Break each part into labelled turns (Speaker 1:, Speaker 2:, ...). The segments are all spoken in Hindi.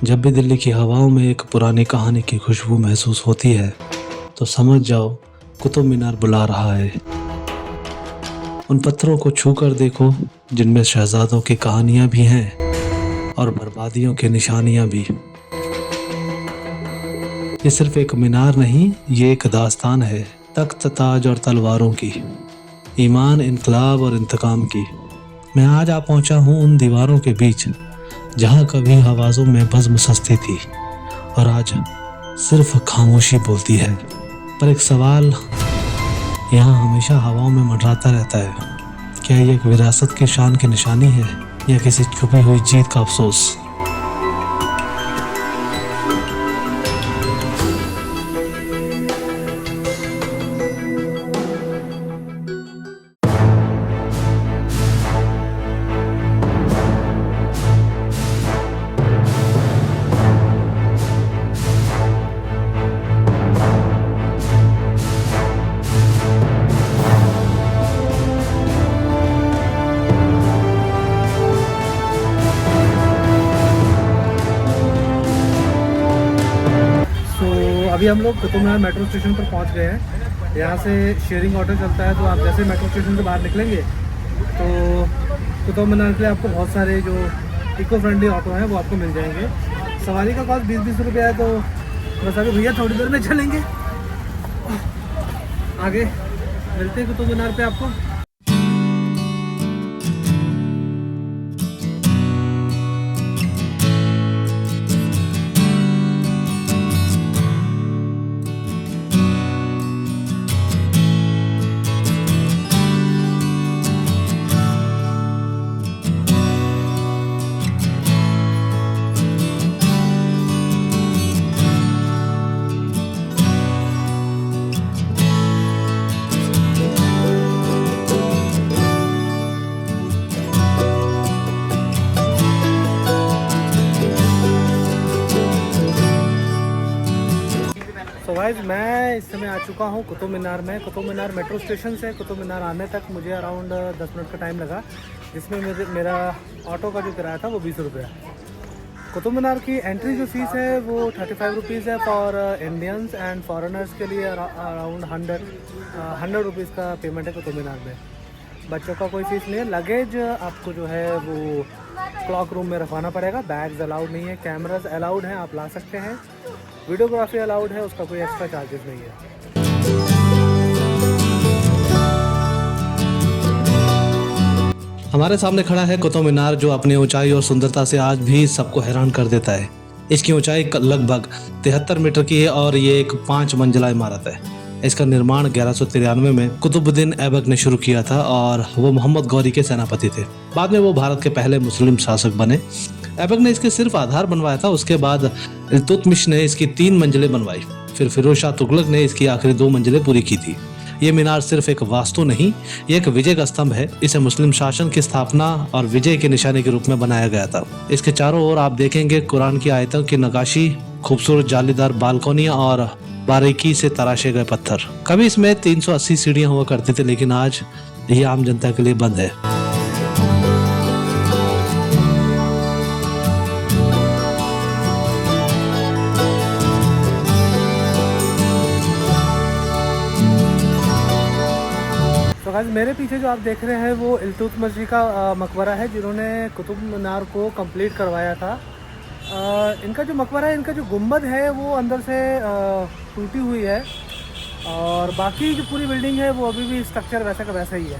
Speaker 1: जब भी दिल्ली की हवाओं में एक पुरानी कहानी की खुशबू महसूस होती है तो समझ जाओ कुतुब मीनार बुला रहा है। उन पत्थरों को छू कर देखो जिनमें शहजादों की कहानियां भी हैं और बर्बादियों की निशानियां भी। ये सिर्फ एक मीनार नहीं, ये एक दास्तान है, तख्त ताज और तलवारों की, ईमान, इनकलाब और इंतकाम की। मैं आज आ पहुंचा हूं उन दीवारों के बीच जहां कभी आवाजों में बज़्म सस्ती थी और आज सिर्फ खामोशी बोलती है। पर एक सवाल यहाँ हमेशा हवाओं में मंडराता रहता है, क्या ये एक विरासत की शान की निशानी है या किसी छुपी हुई जीत का अफसोस?
Speaker 2: अभी हम लोग कुतुब मीनार मेट्रो स्टेशन पर पहुंच गए हैं। यहाँ से शेयरिंग ऑटो चलता है, तो आप जैसे मेट्रो स्टेशन से बाहर निकलेंगे तो कुतुब मीनार के लिए आपको बहुत सारे जो इको फ्रेंडली ऑटो हैं वो आपको मिल जाएंगे। सवारी का कॉस्ट 20-20 रुपये है। तो बस अभी भैया थोड़ी देर में चलेंगे, आगे मिलते हैं कुतुब मीनार पे आपको। तो गाइस मैं इस समय आ चुका हूँ कुतुब मीनार में। कुतुब मीनार मेट्रो स्टेशन से कुतुब मीनार आने तक मुझे अराउंड 10 मिनट का टाइम लगा, जिसमें मेरा ऑटो का जो किराया था वो 20 रुपये है। कुतुब मीनार की एंट्री जो फीस है वो 35 रुपीज़ है फॉर इंडियंस, एंड फॉरेनर्स के लिए अराउंड 100 रुपीज़ का पेमेंट है कुतुब मीनार में। बच्चों का कोई फीस नहीं है। लगेज आपको जो है वो क्लॉक रूम में रखवाना पड़ेगा। बैग्स अलाउड नहीं है, कैमराज अलाउड हैं, आप ला सकते हैं। वीडियोग्राफी अलाउड है, उसका कोई एक्स्ट्रा चार्जेस नहीं है।
Speaker 1: हमारे सामने खड़ा है कुतुब मीनार, जो अपनी ऊंचाई और सुंदरता से आज भी सबको हैरान कर देता है। इसकी ऊंचाई लगभग 73 मीटर की है और ये एक 5 मंजिला इमारत है। इसका निर्माण 1193 में कुतुबुद्दीन ऐबक ने शुरू किया था और वो मोहम्मद गौरी के सेनापति थे। बाद में वो भारत के पहले मुस्लिम शासक बने। ऐबक ने इसके सिर्फ आधार बनवाया था, उसके बाद इल्तुतमिश ने इसकी 3 मंजिलें बनवाई, फिर फिरोज शाह तुगलक ने इसकी आखिरी 2 मंजिलें पूरी की थी। ये मीनार सिर्फ एक वास्तु नहीं, ये एक विजय का स्तंभ है। इसे मुस्लिम शासन की स्थापना और विजय के निशाने के रूप में बनाया गया था। इसके चारों ओर आप देखेंगे कुरान की आयतों की नक्काशी, खूबसूरत जालीदार बालकोनियां और बारीकी से तराशे गए पत्थर। कभी इसमें 380 सीढ़ियां हुआ करती थी, लेकिन आज ये आम जनता के लिए बंद है।
Speaker 2: तो गाइस मेरे पीछे जो आप देख रहे हैं वो इल्तुतमिश जी का मकबरा है, जिन्होंने कुतुब मीनार को कंप्लीट करवाया था। इनका जो मकबरा है, इनका जो गुम्बद है वो अंदर से टूटी हुई है, और बाकी जो पूरी बिल्डिंग है वो अभी भी स्ट्रक्चर वैसा का वैसा ही है।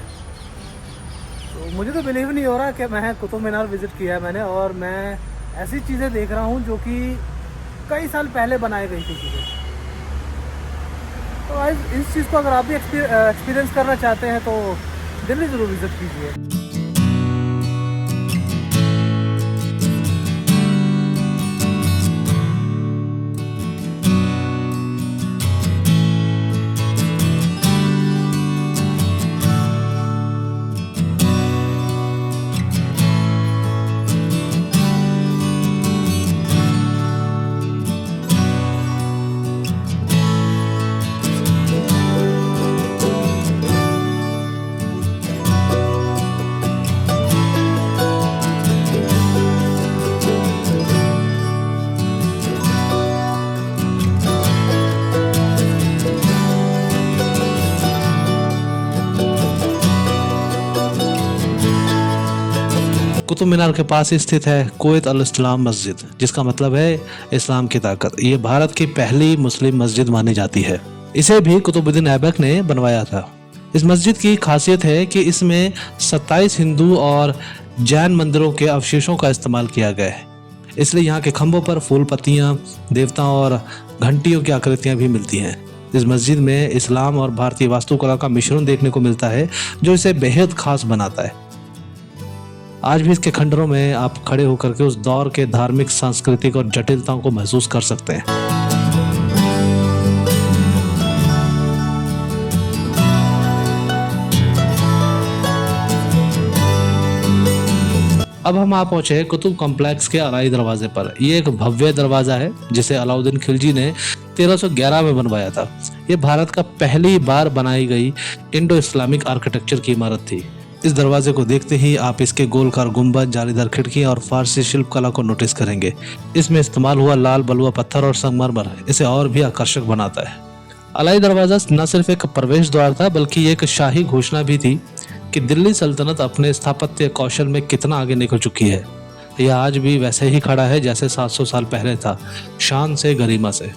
Speaker 2: तो मुझे तो बिलीव नहीं हो रहा कि मैं कुतुब मीनार विज़िट किया है मैंने, और मैं ऐसी चीज़ें देख रहा हूँ जो कि कई साल पहले बनाई गई थी चीज़ें। तो आज इस चीज़ को अगर आप भी एक्सपीरियंस करना चाहते हैं तो दिल्ली ज़रूर विज़िट कीजिए।
Speaker 1: कुतुब मीनार के पास ही स्थित है कुवैत अल इस्लाम मस्जिद, जिसका मतलब है इस्लाम की ताकत। ये भारत की पहली मुस्लिम मस्जिद मानी जाती है। इसे भी कुतुबुद्दीन ऐबक ने बनवाया था। इस मस्जिद की खासियत है कि इसमें 27 हिंदू और जैन मंदिरों के अवशेषों का इस्तेमाल किया गया है, इसलिए यहाँ के खंभों पर फूल पत्तियां, देवताओं और घंटियों की आकृतियां भी मिलती हैं। इस मस्जिद में इस्लाम और भारतीय वास्तुकला का मिश्रण देखने को मिलता है, जो इसे बेहद खास बनाता है। आज भी इसके खंडरों में आप खड़े होकर के उस दौर के धार्मिक, सांस्कृतिक और जटिलताओं को महसूस कर सकते हैं। अब हम आ पहुंचे कुतुब कॉम्प्लेक्स के अलाई दरवाजे पर। ये एक भव्य दरवाजा है जिसे अलाउद्दीन खिलजी ने 1311 में बनवाया था। ये भारत का पहली बार बनाई गई इंडो इस्लामिक आर्किटेक्चर की इमारत थी। इस दरवाजे को देखते ही आप इसके गोलकार गुंबद, जालीदार खिड़कियां और फारसी शिल्पकला को नोटिस करेंगे। इसमें इस्तेमाल हुआ लाल बलुआ पत्थर और संगमरमर इसे और भी आकर्षक बनाता है। अलाई दरवाजा न सिर्फ एक प्रवेश द्वार था, बल्कि एक शाही घोषणा भी थी कि दिल्ली सल्तनत अपने स्थापत्य कौशल में कितना आगे निकल चुकी है। यह आज भी वैसे ही खड़ा है जैसे 700 साल पहले था, शान से, गरिमा से।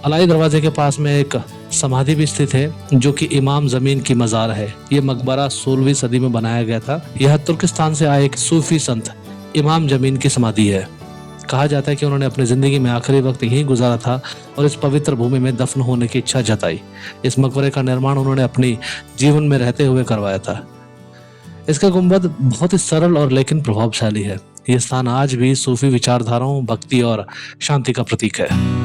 Speaker 1: अलाई दरवाजे के पास में एक समाधि भी स्थित है, जो कि इमाम जमीन की मजार है। यह मकबरा 16वीं सदी में बनाया गया था। यह तुर्किस्तान से आए एक सूफी संत इमाम जमीन की समाधि है। कहा जाता है कि उन्होंने अपनी जिंदगी में आखिरी वक्त यहीं गुजारा था और इस पवित्र भूमि में दफन होने की इच्छा जताई। इस मकबरे का निर्माण उन्होंने अपनी जीवन में रहते हुए करवाया था। इसका गुंबद बहुत ही सरल और लेकिन प्रभावशाली है। यह स्थान आज भी सूफी विचारधाराओं, भक्ति और शांति का प्रतीक है।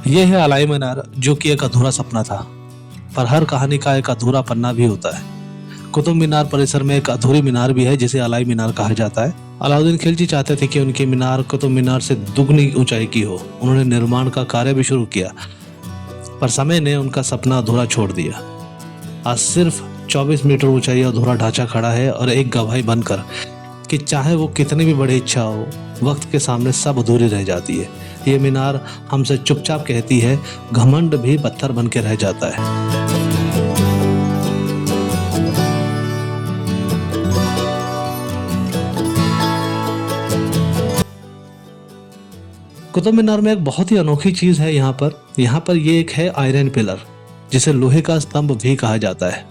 Speaker 1: यह है अलाई मीनार, जो कि एक अधूरा सपना था, पर हर कहानी का एक अधूरा पन्ना भी होता है। कुतुब मीनार परिसर में एक अधूरी मीनार भी है जिसे अलाई मीनार कहा जाता है। अलाउद्दीन खिलजी चाहते थे कि उनकी मीनार कुतुब मीनार से दुगनी ऊंचाई की हो। उन्होंने निर्माण का कार्य भी शुरू किया, पर समय ने उनका सपना अधूरा छोड़ दिया। आज सिर्फ 24 मीटर ऊंचाई अधूरा ढांचा खड़ा है और एक गवाही बनकर कि चाहे वो कितनी भी बड़ी इच्छा हो, वक्त के सामने सब अधूरी रह जाती है। ये मीनार हमसे चुपचाप कहती है, घमंड भी पत्थर बन के रह जाता है। कुतुब मीनार में एक बहुत ही अनोखी चीज है यहाँ पर ये एक है आयरन पिलर, जिसे लोहे का स्तंभ भी कहा जाता है।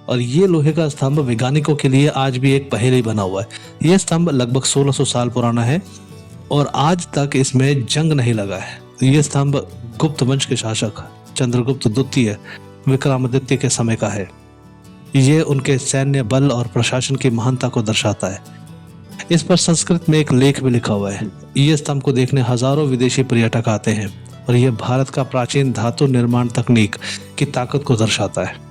Speaker 1: और ये लोहे का स्तंभ वैज्ञानिकों के लिए आज भी एक पहेली बना हुआ है। यह स्तंभ लगभग 1600 साल पुराना है और आज तक इसमें जंग नहीं लगा है। यह स्तंभ गुप्त वंश के शासक चंद्रगुप्त द्वितीय विक्रमादित्य के समय का है। ये उनके सैन्य बल और प्रशासन की महानता को दर्शाता है। इस पर संस्कृत में एक लेख भी लिखा हुआ है। यह स्तंभ को देखने हजारों विदेशी पर्यटक आते हैं और यह भारत का प्राचीन धातु निर्माण तकनीक की ताकत को दर्शाता है।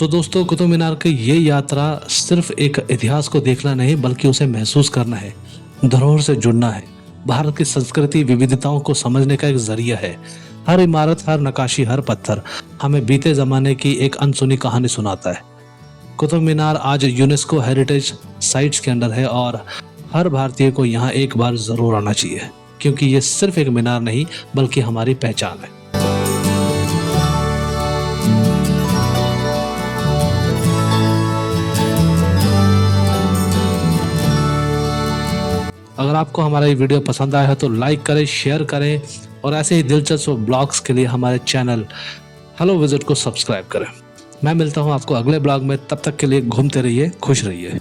Speaker 1: दोस्तों, कुतुब मीनार की ये यात्रा सिर्फ एक इतिहास को देखना नहीं, बल्कि उसे महसूस करना है, धरोहर से जुड़ना है। भारत की संस्कृति विविधताओं को समझने का एक जरिया है। हर इमारत, हर नक्काशी, हर पत्थर हमें बीते जमाने की एक अनसुनी कहानी सुनाता है। कुतुब मीनार आज यूनेस्को हेरिटेज साइट्स के अंडर है और हर भारतीय को यहाँ एक बार जरूर आना चाहिए, क्योंकि ये सिर्फ एक मीनार नहीं बल्कि हमारी पहचान है। अगर आपको हमारा ये वीडियो पसंद आया है तो लाइक करें, शेयर करें और ऐसे ही दिलचस्प ब्लॉग्स के लिए हमारे चैनल हेलो विजिट को सब्सक्राइब करें। मैं मिलता हूँ आपको अगले ब्लॉग में, तब तक के लिए घूमते रहिए, खुश रहिए।